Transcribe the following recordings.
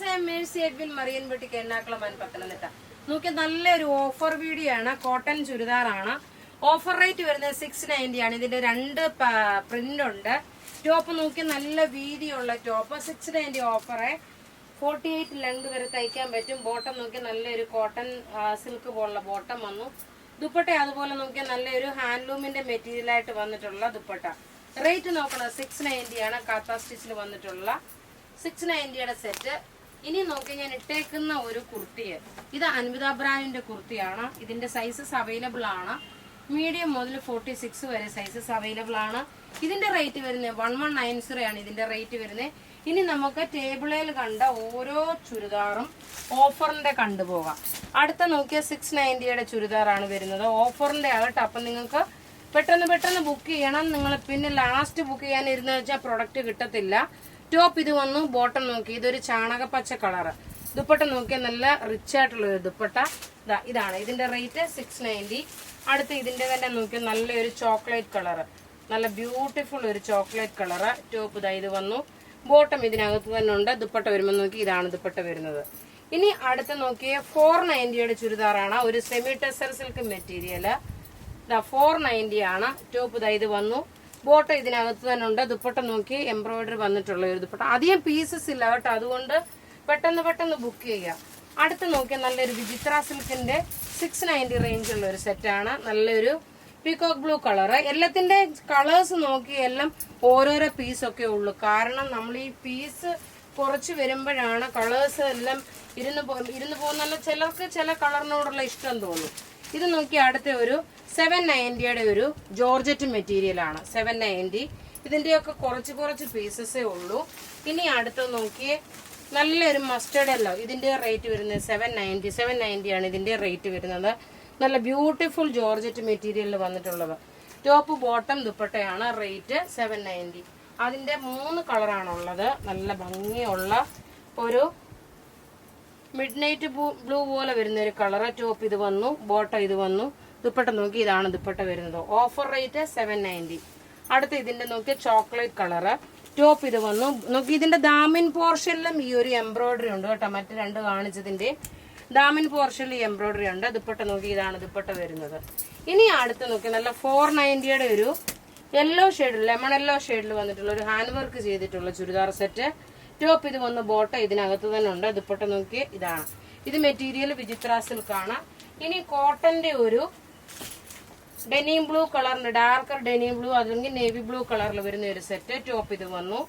Viewers, I am Mercy Edwin Marian boutique Ennakkulam Pathanamthitta. നോക്കി നല്ലൊരു offer video ആണ്. കോട്ടൺ ചുരിദാറാണ്. ഓഫർ റേറ്റ് വരുന്നത് 690 ആണ്. ഇതിന്റെ 2 പ്രിന്റ് ഉണ്ട്. ടോപ്പ് നോക്കി നല്ല വീതിയുള്ള ടോപ്പ് 690 ഓഫറെ. 48 ലെങ്ത് വരെ തയ്ക്കാൻ പറ്റും. ബോട്ടം നോക്കി നല്ലൊരു കോട്ടൺ സിൽക്ക് പോലുള്ള ബോട്ടം വന്നു. ദുപ്പട്ട അതുപോലെ നോക്കിയാൽ നല്ലൊരു ഹാൻഡ്ലൂമിന്റെ മെറ്റീരിയൽ ആയിട്ട് വന്നിട്ടുള്ള ദുപ്പട്ട. റേറ്റ് നോക്കണം 690 ആണ്. കാത്ത സ്റ്റിച്ചിൽ വന്നിട്ടുള്ള 690യുടെ സെറ്റ്. ഇനി നോക്കി ഞാൻ ഇട്ടേക്കുന്ന ഒരു കുർത്തിയെ, ഇത് അൻവിത ബ്രാൻഡിന്റെ കുർത്തിയാണ്. ഇതിന്റെ സൈസസ് അവൈലബിൾ ആണ്. മീഡിയം മുതൽ 46 വരെ സൈസസ് അവൈലബിൾ ആണ്. ഇതിന്റെ റേറ്റ് വരുന്നത് 1190 ആണ് ഇതിന്റെ റേറ്റ് വരുന്നത്. ഇനി നമുക്ക് ടേബിളിൽ കണ്ട ഓരോ ചുരിദാറും ഓഫറിന്റെ കണ്ടുപോകാം. അടുത്ത നോക്കിയ 690യുടെ ചുരിദാറാണ് വരുന്നത്. ഓഫറിന്റെ ആകട്ടെ. അപ്പം നിങ്ങൾക്ക് പെട്ടെന്ന് ബുക്ക് ചെയ്യണം. നിങ്ങൾ പിന്നെ ലാസ്റ്റ് ബുക്ക് ചെയ്യാൻ ഇരുന്ന് വെച്ചാൽ പ്രൊഡക്റ്റ് കിട്ടത്തില്ല. ടോപ്പ് ഇത് വന്നു. ബോട്ടം നോക്കി ഇതൊരു ചാണകപ്പച്ച കളറ്. ദുപ്പട്ട നോക്കിയാൽ നല്ല റിച്ച് ആയിട്ടുള്ള ഒരു ദുപ്പട്ട. ഇതാണ് ഇതിന്റെ റേറ്റ് 690. അടുത്ത് ഇതിന്റെ തന്നെ നോക്കിയാൽ നല്ലൊരു ചോക്ലേറ്റ് കളറ്, നല്ല ബ്യൂട്ടിഫുൾ ഒരു ചോക്ലേറ്റ് കളറ്. ടോപ്പ് ഇത് വന്നു. ബോട്ടം ഇതിനകത്ത് തന്നെ ഉണ്ട്. ദുപ്പട്ട വരുമ്പോൾ നോക്കി ഇതാണ് ദുപ്പട്ട വരുന്നത്. ഇനി അടുത്ത് നോക്കിയ 490യുടെ ചുരിദാറാണ്. ഒരു സെമി ടെസർ സിൽക്ക് മെറ്റീരിയല്. 490 ആണ്. ടോപ്പ് ഇത് വന്നു. ബോട്ടം ഇതിനകത്ത് തന്നെ ഉണ്ട്. ദുപ്പട്ട നോക്കി എംബ്രോയിഡറി വന്നിട്ടുള്ള ഒരു ദുപ്പട്ട. അധികം പീസസ് ഇല്ല കേട്ടോ, അതുകൊണ്ട് പെട്ടെന്ന് ബുക്ക് ചെയ്യുക. അടുത്ത് നോക്കിയാൽ നല്ലൊരു വിചിത്ര സിൽക്കിന്റെ 690 റേഞ്ചുള്ള ഒരു സെറ്റാണ്. നല്ലൊരു പീകോക്ക് ബ്ലൂ കളറ്. എല്ലാത്തിന്റെ കളേഴ്സ് നോക്കി എല്ലാം ഓരോരോ പീസൊക്കെ ഉള്ളു. കാരണം നമ്മൾ ഈ പീസ് കുറച്ച് വരുമ്പോഴാണ് കളേഴ്സ് എല്ലാം ഇരുന്ന് പോകുന്ന. ചിലർക്ക് ചില കളറിനോടുള്ള ഇഷ്ടം തോന്നും. ഇത് നോക്കി അടുത്ത ഒരു 790യുടെ ഒരു ജോർജറ്റ് മെറ്റീരിയൽ ആണ്. 790. ഇതിന്റെയൊക്കെ കുറച്ച് പീസസേ ഉള്ളൂ. ഇനി അടുത്ത് നോക്കിയേ നല്ലൊരു മസ്റ്റേർഡ് എല്ലോ. ഇതിന്റെ റേറ്റ് വരുന്നത് 790 ആണ് ഇതിന്റെ റേറ്റ് വരുന്നത്. നല്ല ബ്യൂട്ടിഫുൾ ജോർജറ്റ് മെറ്റീരിയലിൽ വന്നിട്ടുള്ളത്. ടോപ്പ് ബോട്ടം ദുപ്പട്ടയാണ്. റേറ്റ് 790. അതിന്റെ 3 കളറാണുള്ളത്. നല്ല ഭംഗിയുള്ള ഒരു മിഡ് നൈറ്റ് ബ്ലൂ പോലെ വരുന്ന ഒരു കളറ്. ടോപ്പ് ഇത് വന്നു. ബോട്ടം ഇത് വന്നു. ദുപ്പട്ട നോക്കി ഇതാണ് ദുപ്പട്ട വരുന്നത്. Offer rate 790. അടുത്ത് ഇതിന്റെ നോക്കി ചോക്ലേറ്റ് കളറ്. ടോപ്പ് ഇത് വന്നു. നോക്കി ഇതിന്റെ ദാമിൻ പോർഷനിലും ഈ ഒരു എംബ്രോയിഡറി ഉണ്ട് കേട്ടോ. മറ്റു 2 കാണിച്ചതിന്റെ ദാമിൻ പോർഷനിൽ എംബ്രോയിഡറി ഉണ്ട്. ദുപ്പട്ട നോക്കി ഇതാണ് ദുപ്പട്ട വരുന്നത്. ഇനി അടുത്ത് നോക്കി നല്ല 490യുടെ ഒരു യെല്ലോ ഷെയ്ഡ്, ലെമൺ യെല്ലോ ഷെയ്ഡിൽ വന്നിട്ടുള്ള ഒരു ഹാൻഡ് വർക്ക് ചെയ്തിട്ടുള്ള ചുരിദാർ സെറ്റ്. ടോപ്പ് ഇത് വന്ന് ബോട്ടം ഇതിനകത്ത് തന്നെ ഉണ്ട്. ദുപ്പട്ട നോക്കി ഇതാണ്. ഇത് മെറ്റീരിയൽ വിചിത്ര സിൽക്കാണ്. ഇനി കോട്ടന്റെ ഒരു ഡെനിം ബ്ലൂ കളറിന്റെ ഡാർക്കർ ഡെനിം ബ്ലൂ അല്ലെങ്കിൽ നേവി ബ്ലൂ കളറിൽ വരുന്ന ഒരു സെറ്റ്. ടോപ്പ് ഇത് വന്നു.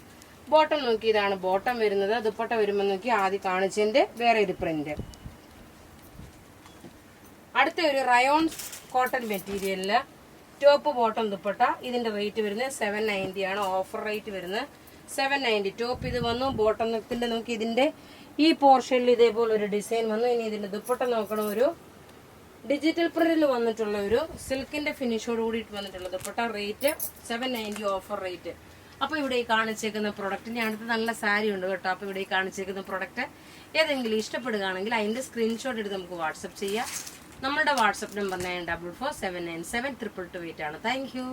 ബോട്ടം നോക്കി ഇതാണ് ബോട്ടം വരുന്നത്. ദുപ്പട്ട വരുമ്പോൾ നോക്കി ആദ്യം കാണിച്ചതിന്റെ വേറെ ഒരു പ്രിന്റ്. അടുത്ത ഒരു റയോൺ കോട്ടൺ മെറ്റീരിയലില് ടോപ്പ് ബോട്ടം ദുപ്പട്ട. ഇതിന്റെ റേറ്റ് വരുന്നത് 790 ആണ്. ഓഫർ റേറ്റ് വരുന്നത് 790. ടോപ്പ് ഇത് വന്നു. ബോട്ടത്തിന്റെ നോക്കി ഇതിന്റെ ഈ പോർഷനിൽ ഇതേപോലെ ഒരു ഡിസൈൻ വന്നു. ഇനി ഇതിന്റെ ദുപ്പട്ട നോക്കണം. ഒരു ഡിജിറ്റൽ പ്രിന്റിൽ വന്നിട്ടുള്ള ഒരു സിൽക്കിന്റെ ഫിനിഷോട് കൂടിയിട്ട് വന്നിട്ടുള്ള ദുപ്പട്ട. Rate 790 offer rate. അപ്പൊ ഇവിടെ ഈ കാണിച്ചേക്കുന്ന പ്രൊഡക്റ്റിന്റെ അടുത്ത് നല്ല സാരി ഉണ്ട് കേട്ടോ. അപ്പൊ ഇവിടെ ഈ കാണിച്ചേക്കുന്ന പ്രൊഡക്റ്റ് ഏതെങ്കിലും ഇഷ്ടപ്പെടുകയാണെങ്കിൽ അതിന്റെ സ്ക്രീൻഷോട്ട് എടുത്ത് നമുക്ക് വാട്സപ്പ് ചെയ്യാം. നമ്മുടെ വാട്സപ്പ് നമ്പർ 9447972228 ആണ്. Thank you.